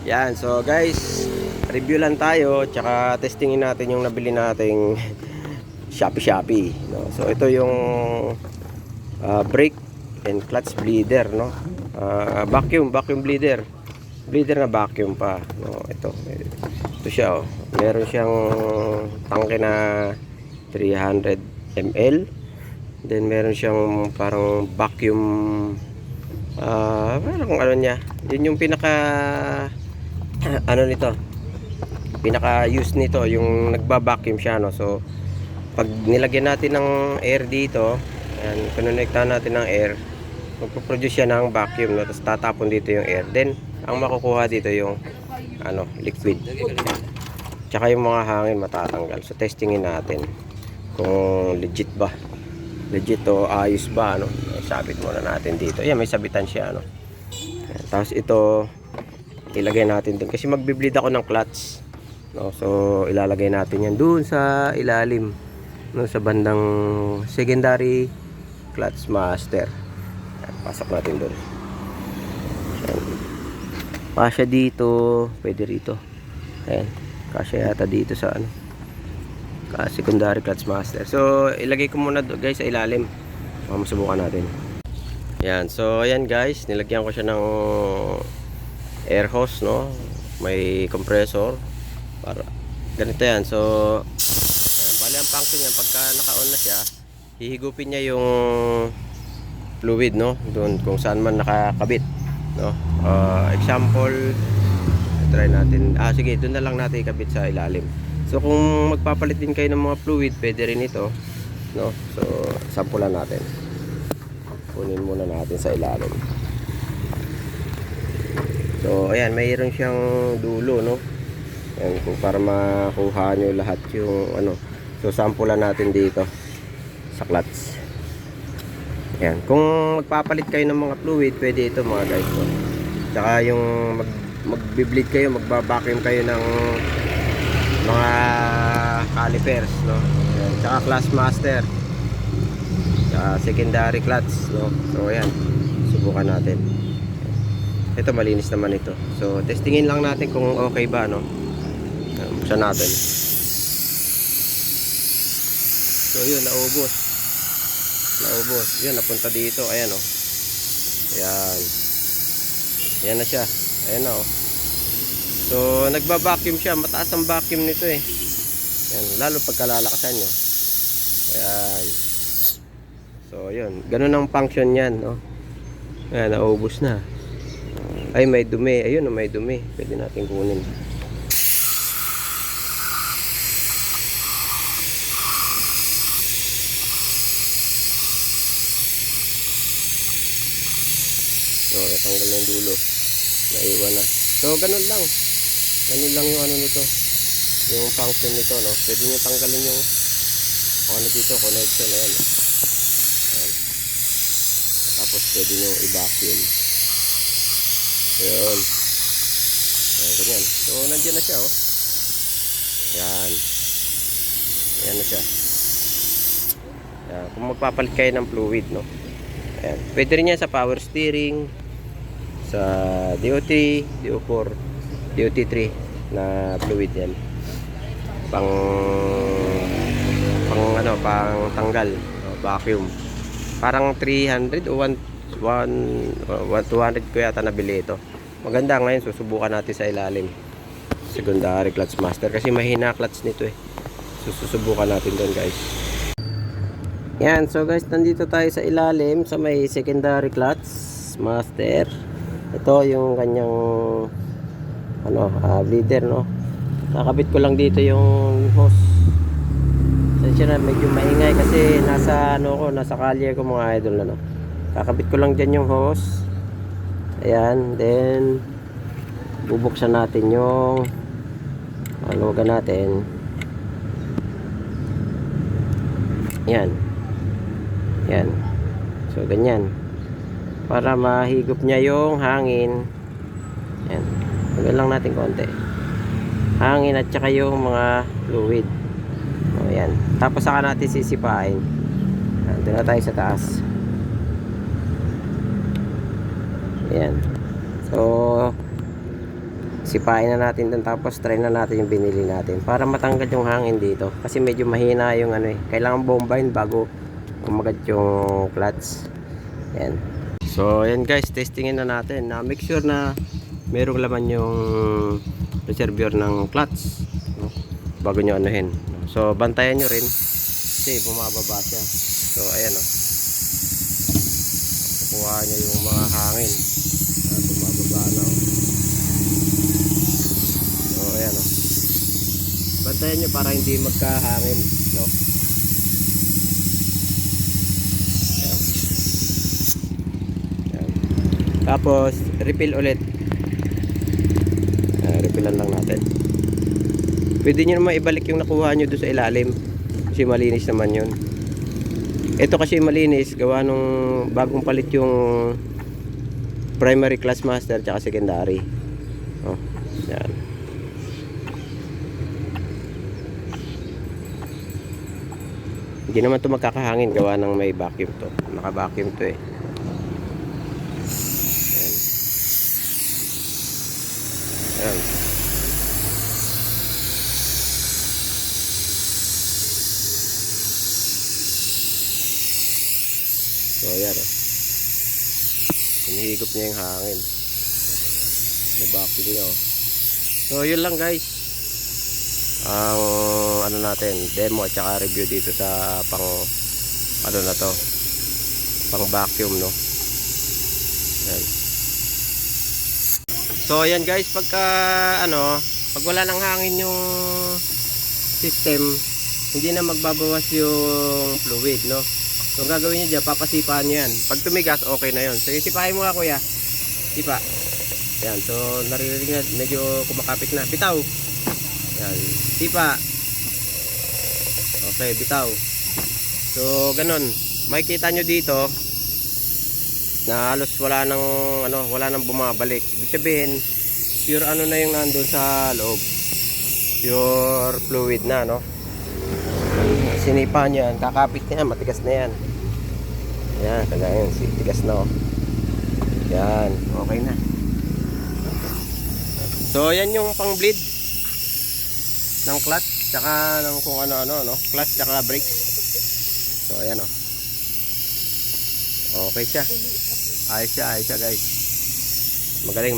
Yan, so guys, review lang tayo, tsaka testingin natin yung nabili nating Shopee, no? So ito yung brake and clutch bleeder, no? Vacuum bleeder na vacuum pa, no? Ito siya, oh. Meron siyang tangke na 300 ml. Then meron siyang parang vacuum, parang ano niya, yun yung pinaka ano nito, pinaka use nito, yung nagba-vacuum siya, no? So pag nilagyan natin ng air dito, ayan, konektahan natin ng air, magpo-produce siya ng vacuum, no? Tapos tatapon dito yung air, then ang makukuha dito yung ano, liquid, tsaka yung mga hangin matatanggal. So testingin natin kung legit o ayos ba, ano? Sabit muna natin dito. Ayan, may sabitan siya, ano? Ayan, tapos ito ilagay natin dun kasi magbi-bleed ako ng clutch, no? So ilalagay natin yan dun sa ilalim, no, sa bandang secondary clutch master. Ayan, pasok natin dun. Kasya dito, pwede rito. Ayan, kasya yata dito sa ano, secondary clutch master. So ilagay ko muna guys sa ilalim. Masubukan natin. Ayan, so ayan guys, nilagyan ko siya ng air hose, no? May compressor para ganito yan. So ayan, bali ang function yan, pagka naka-on na siya, hihigupin niya yung fluid, no, doon kung saan man nakakabit, no? Example, try natin, sige, doon na lang natin ikabit sa ilalim. So kung magpapalit din kayo ng mga fluid, pwede rin ito, no? So sampulan natin, kunin muna natin sa ilalim. So ayan, mayroon siyang dulo, no? Ayan, kung para makuha nyo lahat yung ano. So sampulan natin dito sa clutch. Ayan, kung magpapalit kayo ng mga fluid, pwede ito mga guys, no? Tsaka yung magbi-bleed kayo, magba-vacuum kayo ng mga calipers, no? Ayan, tsaka clutch master, tsaka secondary clutch, no? So ayan, subukan natin. Ito malinis naman ito. So testingin lang natin kung okay ba, no? Buksan natin. So yun, naubos. Yun, napunta dito. Ayan, oh. Ayan. Ayan na siya. Ayan na, oh. So nagba-vacuum siya. Mataas ang vacuum nito, eh. Ayan, lalo pagkalalakasan nyo. Ayan. So yun, ganun ang function yan, no? Ayan, naubos na. Ay, may dumi. Ayun, may dumi. Pwede natin kunin. So, natanggal na yung dulo. Naiwan na. So, ganun lang. Ganun lang yung ano nito. Yung function nito, no? Pwede nyo tanggalin yung ano dito, connection. Ayan. Ayan. Tapos, pwede nyo i-vacuum. Ayan. Ayan, ganyan. So, nandiyan na siya, oh. Ayan. Ayan na siya. Ayan. Kung magpapalit kayo ng fluid, no? Ayan. Pwede rin yan sa power steering, sa DO3, DO4, DOT3 na fluid yan. Pang tanggal, vacuum. Parang 300 o 200 ko yata nabili ito. Maganda. Ngayon susubukan natin sa ilalim, secondary clutch master, kasi mahina clutch nito, eh. Susubukan natin doon guys. Yan, so guys, nandito tayo sa ilalim sa may secondary clutch master. Ito yung kanyang ano, bleeder, no? Nakabit ko lang dito yung hose. Sensya na, medyo maingay kasi nasa ano ko, nasa kalye ko mga idol, ano. Kakabit ko lang dyan yung hose. Ayan, then bubuksan natin yung luwagan natin. Yan. Yan. So ganyan, para mahigop niya yung hangin. Yan. Tagal lang natin konti. Hangin at saka yung mga fluid. O yan. Tapos saka natin sisipain. Doon na tayo sa taas. Ayan. So sipain na natin dun, tapos try na natin yung binili natin para matanggal yung hangin dito kasi medyo mahina yung ano eh, kailangan bombahin bago kumagat yung clutch. Yan. So yan guys, testingin na natin na make sure na merong laman yung reservoir ng clutch, no? Bago nyo anuhin. So bantayan nyo rin kasi bumababa siya. So ayan o, kukuha nyo yung mga hangin. Bumababa na o. So ayan o, bantayan nyo para hindi magkahangin, no? Ayan. Ayan. Tapos refill ulit. Refillan lang natin. Pwede nyo naman ibalik yung nakuha nyo doon sa ilalim kasi malinis naman yun. Ito kasi malinis gawa nung bagong palit yung primary class master tsaka secondary. Oh, yan. Hindi naman ito magkakahangin gawa ng may vacuum to. Naka vacuum to eh. Yan. Yan. So ayan o, hinihigop niya yung hangin na vacuum niya o. So yun lang guys ang ano natin, demo at saka review dito sa pang ano na to, pang vacuum, no. Ayan. So ayan guys, pagka ano, pag wala ng hangin yung system, hindi na magbabawas yung fluid, no. So ang gagawin nyo dyan, papasipahan nyo yan. Pag tumigas, okay na yun. So sipahin mo nga kuya, sipa. Yan, so naririnig na, medyo kumakapit na. Bitaw. Yan, sipa. Okay, bitaw. So ganun, makikita nyo dito na halos wala nang ano, wala nang bumabalik. Ibig sabihin, pure ano na yung nandun sa loob. Pure fluid na, no. Sinipa nyo yan, kakapit na yan, matigas na yan. Yan, kagaya yan, tigas na, oh. Yan, okay na. So yan yung pang bleed ng clutch tsaka ng kung ano-ano, no, clutch tsaka brakes. So ayan, oh. Okay siya. Ayos siya guys. Magaling.